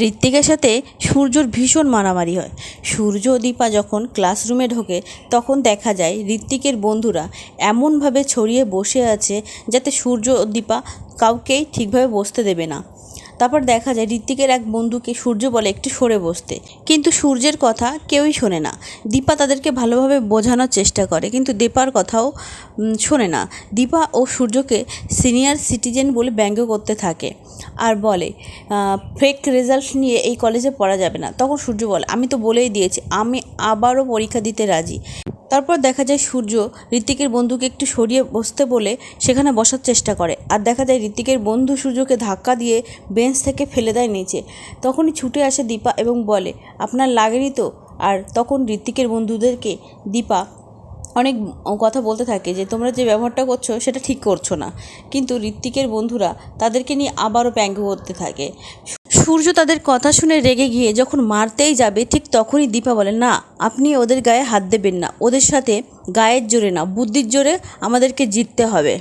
ঋত্বিকের সাথে সূর্যর ভীষণ মারামারি হয়। সূর্য ও দীপা যখন ক্লাসরুমে ঢোকে তখন দেখা যায় ঋত্বিকের বন্ধুরা এমনভাবে ছড়িয়ে বসে আছে যাতে সূর্য ও দীপা কাউকেই ঠিকভাবে বসতে দেবে না। তারপর দেখা যায় ঋত্বিকের এক বন্ধুকে সূর্য বলে একটু সরে বসতে, কিন্তু সূর্যের কথা কেউই শোনে না। দীপা তাদেরকে ভালোভাবে বোঝানোর চেষ্টা করে, কিন্তু দীপার কথাও শোনে না। দীপা ও সূর্যকে সিনিয়র সিটিজেন বলে ব্যঙ্গ করতে থাকে আর বলে ফেক রেজাল্ট নিয়ে এই কলেজে পড়া যাবে না। তখন সূর্য বলে আমি তো বলেই দিয়েছি আমি আবারও পরীক্ষা দিতে রাজি। তারপর দেখা যায় সূর্য ঋত্বিকের বন্ধুকে একটু সরিয়ে বসতে বলে সেখানে বসার চেষ্টা করে, আর দেখা যায় ঋত্বিকের বন্ধু সূর্যকে ধাক্কা দিয়ে বেঞ্চ থেকে ফেলে দেয় নিচে। তখনই ছুটে আসে দীপা এবং বলে আপনার লাগেনি তো। আর তখন ঋত্বিকের বন্ধুদেরকে দীপা অনেক কথা বলতে থাকে যে তোমরা যে ব্যবহারটা করছো সেটা ঠিক করছো না, কিন্তু ঋত্বিকের বন্ধুরা তাদেরকে নিয়ে আবারও ব্যঙ্গ করতে থাকে। সূর্য তাদের কথা শুনে রেগে গিয়ে যখন মারতেই যাবে ঠিক তখনই দীপা বলে না, আপনি ওদের গায়ে হাত দেবেন না, ওদের সাথে গায়ের জোরে না বুদ্ধির জোরে আমাদেরকে জিততে হবে।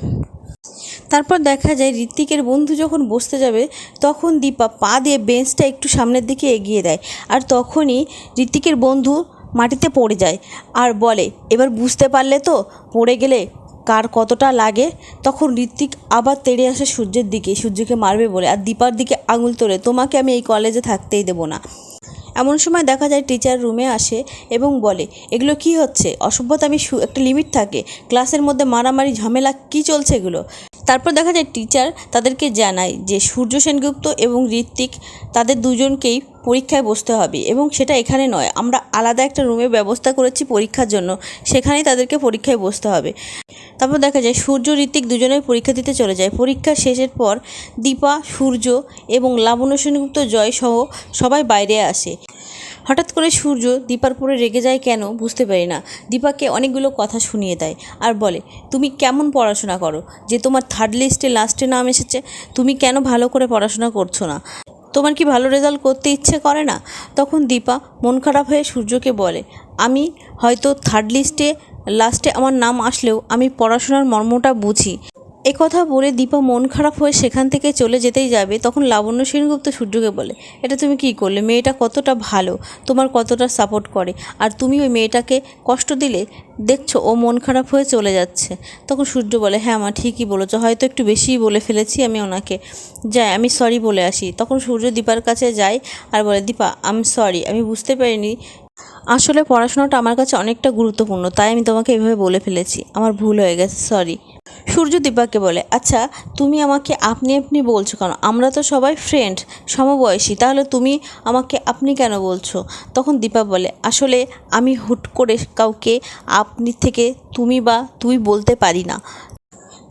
তারপর দেখা যায় ঋত্বিকের বন্ধু যখন বসতে যাবে তখন দীপা পা দিয়ে বেঞ্চটা একটু সামনের দিকে এগিয়ে দেয়, আর তখনই ঋত্বিকের বন্ধু মাটিতে পড়ে যায় আর বলে এবার বুঝতে পারলে তো পড়ে গেলে কার কতটা লাগে। তখন ঋত্বিক আবার তেড়ে আসে সূর্যের দিকে, সূর্যকে মারবে বলে, আর দীপার দিকে আঙুল তোলে তোমাকে আমি এই কলেজে থাকতেই দেবো না। এমন সময় দেখা যায় টিচার রুমে আসে এবং বলে এগুলো কি হচ্ছে, অসভ্যতা আমি একটা লিমিট থাকে, ক্লাসের মধ্যে মারামারি ঝামেলা কি চলছে এগুলো। তারপর দেখা যায় টিচার তাদেরকে জানায় যে সূর্য সেনগুপ্ত এবং ঋত্বিক তাদের দুজনকেই পরীক্ষায় বসতে হবে, এবং সেটা এখানে নয়, আমরা আলাদা একটা রুমের ব্যবস্থা করেছি পরীক্ষার জন্য, সেখানেই তাদেরকে পরীক্ষায় বসতে হবে। তারপর দেখা যায় সূর্য ঋত্বিক দুজনেই পরীক্ষা দিতে চলে যায়। পরীক্ষা শেষের পর দীপা, সূর্য এবং লাবণ্য সেনগুপ্ত, জয় সহ সবাই বাইরে আসে। হঠাৎ করে সূর্য দীপার পরে রেগে যায় কেন বুঝতে পারি না। দীপাকে অনেকগুলো কথা শুনিয়ে দেয় আর বলে তুমি কেমন পড়াশোনা করো যে তোমার থার্ড লিস্টে লাস্টে নাম এসেছে, তুমি কেন ভালো করে পড়াশোনা করছো না, তোমার কি ভালো রেজাল্ট করতে ইচ্ছে করে না। তখন দীপা মন খারাপ হয়ে সূর্যকে বলে আমি হয়তো থার্ড লিস্টে লাস্টে আমার নাম আসলেও আমি পড়াশোনার মর্মটা বুঝি। একথা বলে দীপা মন খারাপ হয়ে সেখান থেকে চলে যেতেই যাবে, তখন লাবণ্য সেনগুপ্ত সূর্যকে বলে এটা তুমি কী করলে, মেয়েটা কতটা ভালো, তোমার কতটা সাপোর্ট করে, আর তুমি ওই মেয়েটাকে কষ্ট দিলে, দেখছো ও মন খারাপ হয়ে চলে যাচ্ছে। তখন সূর্য বলে হ্যাঁ মা ঠিকই বলেছো, হয়তো একটু বেশিই বলে ফেলেছি আমি ওনাকে, যাই আমি সরি বলে আসি। তখন সূর্য দীপার কাছে যায় আর বলে দীপা আমি সরি, আমি বুঝতে পারিনি, আসলে পড়াশোনাটা আমার কাছে অনেকটা গুরুত্বপূর্ণ, তাই আমি তোমাকে এভাবে বলে ফেলেছি, আমার ভুল হয়ে গেছে, সরি। সূর্য দীপাকে বলে আচ্ছা তুমি আমাকে আপনি আপনি বলছো কেন, আমরা তো সবাই ফ্রেন্ড সমবয়সী, তাহলে তুমি আমাকে আপনি কেন বলছো। তখন দীপা বলে আসলে আমি হুট করে কাউকে আপনি থেকে তুমি বা তুই বলতে পারি না।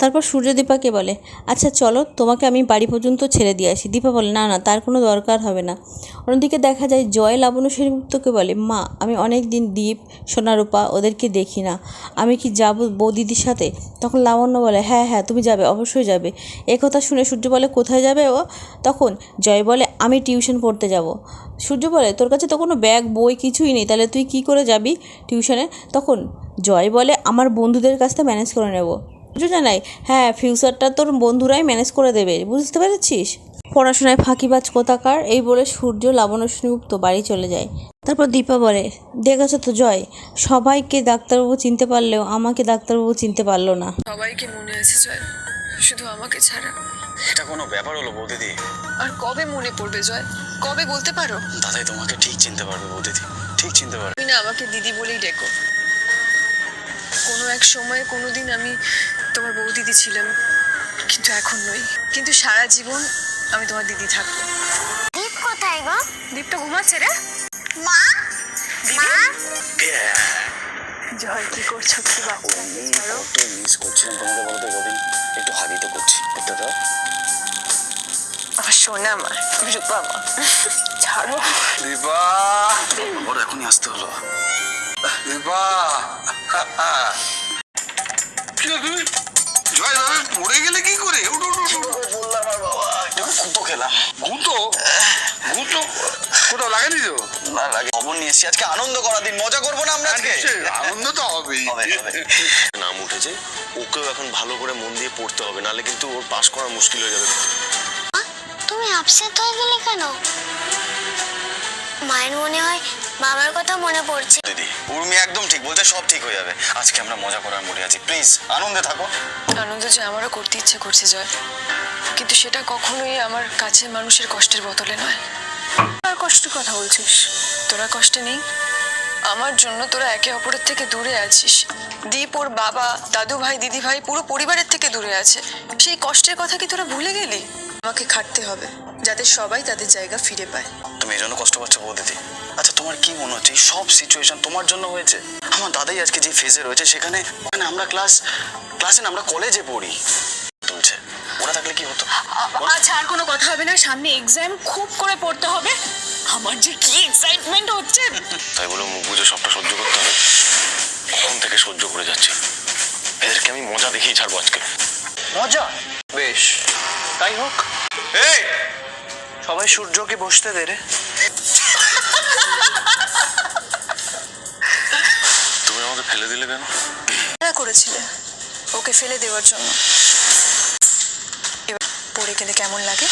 তারপর সূর্য দীপাকে বলে আচ্ছা চলো তোমাকে আমি বাড়ি পর্যন্ত ছেড়ে দিয়ে আসি। দীপা বলে না না তার কোনো দরকার হবে না। অন্যদিকে দেখা যায় জয় লাবণ্য সেনগুপ্তকে বলে মা আমি অনেক দিন দীপ সোনারূপা ওদেরকে দেখি না, আমি কি যাবো বৌদিদির সাথে। তখন লাবণ্য বলে হ্যাঁ হ্যাঁ তুমি যাবে, অবশ্যই যাবে। একথা শুনে সূর্য বলে কোথায় যাবে ও। তখন জয় বলে আমি টিউশন পড়তে যাব। সূর্য বলে তোর কাছে তো কোনো ব্যাগ বই কিছুই নেই, তাহলে তুই কি করে যাবি টিউশনে। তখন জয় বলে আমার বন্ধুদের কাছ থেকে ম্যানেজ করে নেব। জানাই হ্যাঁ ফিউচারটা তোর বন্ধুরাই ম্যানেজ করে দেবে, বুঝতে পেরেছিস। পড়াশোনায় ফাঁকিবাজ কোথাকার, এই বলে সূর্য লাবণ্য সেনগুপ্ত বাড়ি চলে যায়। তারপর দীপা বলে দেখেছো তো জয়, সবাইকে ডাক্তারবাবু চিনতে পারলেও আমাকে ডাক্তারবাবু চিনতে পারলো না। সবাইকে মনে আছে জয়, শুধু আমাকে ছাড়া। এটা কোনো ব্যাপার হলো বৌদিদি? আর কবে মনে পড়বে জয়, কবে বলতে পারো? দাদাই তোমাকে ঠিক চিনতে পারবে বৌদিদি, ঠিক চিনতে পারবে। তুমি না আমাকে দিদি বলেই ডেকো। কোনো এক সময়ে কোনোদিন আমি তোমার বৌদিদি ছিলাম, কিন্তু এখন নই। কিন্তু সারা জীবন আমি তোমার দিদি থাকবো। দীপ কোথায় গো? দীপটা ঘুমাচ্ছে রে। মা মা জয় কি করছো, কি বাচ্চা ছাড়ো। কত মিস করছিলাম তোমাকে বলতে, কদিন একটু হাবি তো করছি, একটা দাও। আমার সোনা মা, রূপা মা, ছাড়ো। দীপা ওর এখনই আসতে হলো। দীপা কি তুমি জয় ভাবে পড়ে গেলে কি করে? বললাম আর বাবা গুঁতো খেলাম। গুঁতো গুঁতো কোথাও লাগেনি তো? না লাগে। খবর নিয়ে এসছি, আজকে আনন্দ করার দিন, মজা করবো না আমরা আজকে? আনন্দ তো হবেই। নাম উঠেছে, ওকেও এখন ভালো করে মন দিয়ে পড়তে হবে, নাহলে কিন্তু ওর পাস করা মুশকিল হয়ে যাবে। তুমি আপসেট হয়ে গেলে কেন? মায়ের মনে হয় বাবার কথা মনে পড়ছে। দিদি উর্মি একদম ঠিক বলছে, সব ঠিক হয়ে যাবে। আজকে আমরা মজা করার মুডে আছি, প্লিজ আনন্দে থাকো। আনন্দ যে আমারও করতে ইচ্ছে করছে জয়, কিন্তু সেটা কখনোই আমার কাছে মানুষের কষ্টের বদলে নয়। আর কষ্টের কথা বলছিস? তোরা কষ্টে নেই? আমার জন্য তোরা একে অপরের থেকে দূরে আছিস। দীপ ওর বাবা, দাদু ভাই, দিদি ভাই পুরো পরিবারের থেকে দূরে আছে। সেই কষ্টের কথা কি তোরা ভুলে গেলি? আমাকে খাটতে হবে যাতে সবাই তাদের জায়গা ফিরে পায়। তুমি এই জন্য কষ্ট পাচ্ছ বৌদিদি? আচ্ছা তোমার কি মনে হচ্ছে এই সব সিচুয়েশন তোমার জন্য হয়েছে? আমার দাদাই আজকে যে ফেজে রয়েছে সেখানে মানে আমরা ক্লাসে না আমরা কলেজে পড়ি তুলছে, ওরা থাকলে কি হতো? আচ্ছা আর কোনো কথা হবে না, সামনে এক্সাম, খুব করে পড়তে হবে। আমার যে কি এক্সাইটমেন্ট হচ্ছে। তাই বলে মুখ বুঝে সবটা সহ্য করতে হবে? কখন থেকে সহ্য করে যাচ্ছি, এদেরকে আমি মজা দেখিয়ে ছাড়বো আজকে। মজা? বেশ, তাই হোক। এই সবাই সূর্যকে বসতে দে রে। তুমি আমাকে ফেলে দিলে কেন? করেছিলে ওকে ফেলে দেওয়ার জন্য। এবার পড়ে গেলে কেমন লাগে?